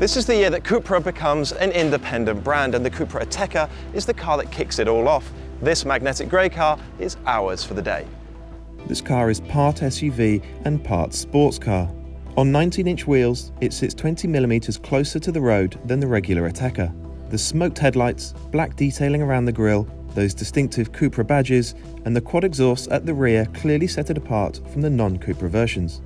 This is the year that Cupra becomes an independent brand, and the Cupra Ateca is the car that kicks it all off. This magnetic grey car is ours for the day. This car is part SUV and part sports car. On 19-inch wheels, it sits 20mm closer to the road than the regular Ateca. The smoked headlights, black detailing around the grille, those distinctive Cupra badges, and the quad exhaust at the rear clearly set it apart from the non-Cupra versions.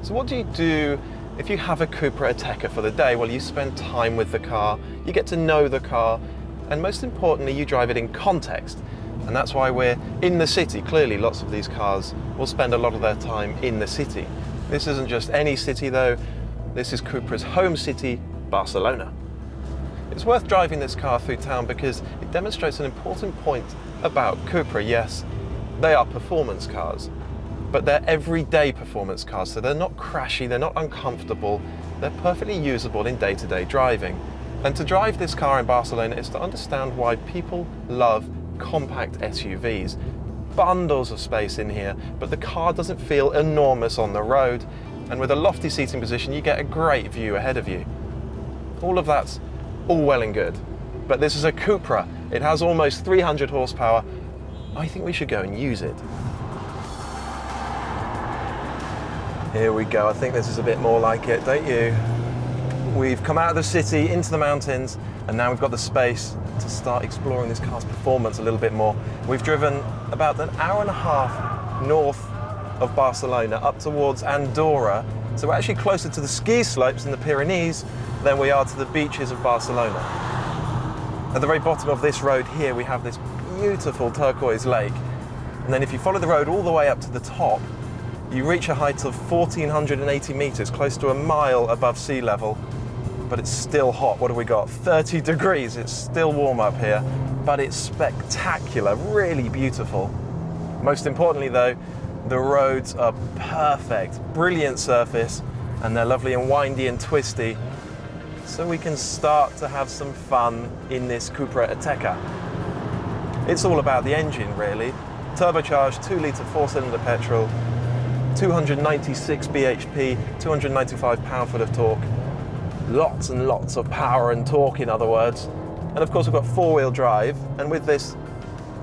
So what do you do if you have a Cupra Ateca for the day? Well, you spend time with the car, you get to know the car, and most importantly, you drive it in context. And that's why we're in the city. Clearly, lots of these cars will spend a lot of their time in the city. This isn't just any city though, this is Cupra's home city, Barcelona. It's worth driving this car through town because it demonstrates an important point about Cupra. Yes, they are performance cars, but they're everyday performance cars, so they're not crashy, they're not uncomfortable, they're perfectly usable in day-to-day driving. And to drive this car in Barcelona is to understand why people love compact SUVs. Bundles of space in here, but the car doesn't feel enormous on the road, and with a lofty seating position you get a great view ahead of you. All of that's all well and good, but this is a Cupra. It has almost 300 horsepower. I think we should go and use it. Here we go. I think this is a bit more like it, don't you? We've come out of the city into the mountains, and now we've got the space to start exploring this car's performance a little bit more. We've driven about an hour and a half north of Barcelona up towards Andorra, so we're actually closer to the ski slopes in the Pyrenees than we are to the beaches of Barcelona. At the very bottom of this road here we have this beautiful turquoise lake, and then if you follow the road all the way up to the top, you reach a height of 1,480 meters, close to a mile above sea level. But it's still hot. What have we got? 30 degrees. It's still warm up here, but it's spectacular, really beautiful. Most importantly though, the roads are perfect, brilliant surface, and they're lovely and windy and twisty, so we can start to have some fun in this Cupra Ateca. It's all about the engine really. Turbocharged 2-litre 4-cylinder petrol, 296 bhp, 295 pound-foot of torque. Lots and lots of power and torque, in other words. And of course we've got 4-wheel drive, and with this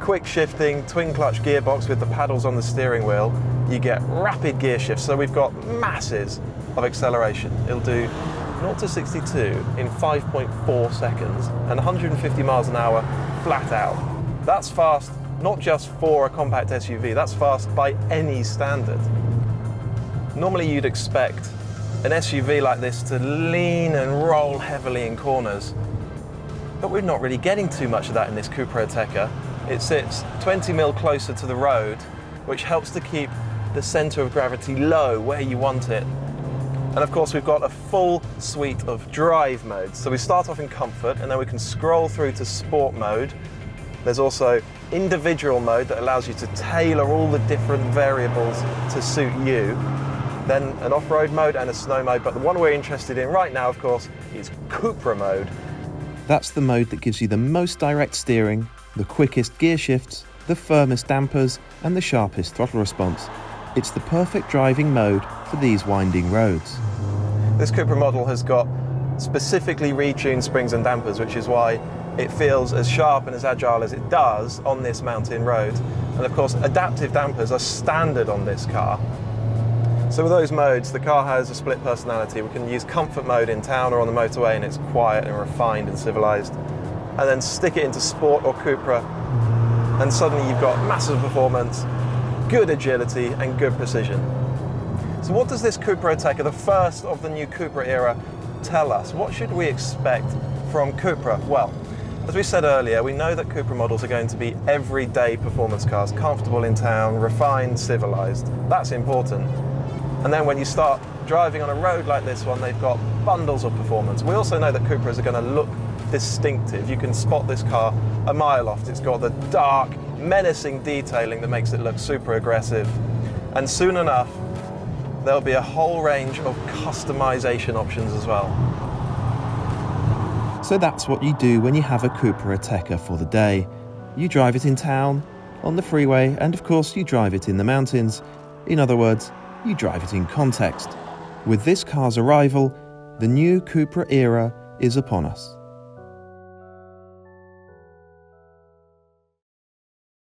quick shifting twin clutch gearbox with the paddles on the steering wheel, you get rapid gear shifts, so we've got masses of acceleration. It'll do 0 to 62 in 5.4 seconds and 150 miles an hour flat out. That's fast, not just for a compact SUV, that's fast by any standard. Normally you'd expect an SUV like this to lean and roll heavily in corners, but we're not really getting too much of that in this Cupra Ateca. It sits 20 mil closer to the road, which helps to keep the center of gravity low where you want it. And of course we've got a full suite of drive modes. So we start off in comfort, and then we can scroll through to sport mode. There's also individual mode that allows you to tailor all the different variables to suit you. Then an off-road mode and a snow mode, but the one we're interested in right now, of course, is Cupra mode. That's the mode that gives you the most direct steering, the quickest gear shifts, the firmest dampers, and the sharpest throttle response. It's the perfect driving mode for these winding roads. This Cupra model has got specifically retuned springs and dampers, which is why it feels as sharp and as agile as it does on this mountain road. And of course, adaptive dampers are standard on this car. So with those modes, the car has a split personality. We can use comfort mode in town or on the motorway, and it's quiet and refined and civilized. And then stick it into sport or Cupra, and suddenly you've got massive performance, good agility, and good precision. So what does this Cupra Ateca, the first of the new Cupra era, tell us? What should we expect from Cupra? Well, as we said earlier, we know that Cupra models are going to be everyday performance cars, comfortable in town, refined, civilized. That's important. And then when you start driving on a road like this one, they've got bundles of performance. We also know that Cupras are going to look distinctive. You can spot this car a mile off. It's got the dark, menacing detailing that makes it look super aggressive. And soon enough, there'll be a whole range of customization options as well. So that's what you do when you have a Cupra Ateca for the day. You drive it in town, on the freeway, and of course you drive it in the mountains. In other words, you drive it in context. With this car's arrival, The new Cupra era is upon us.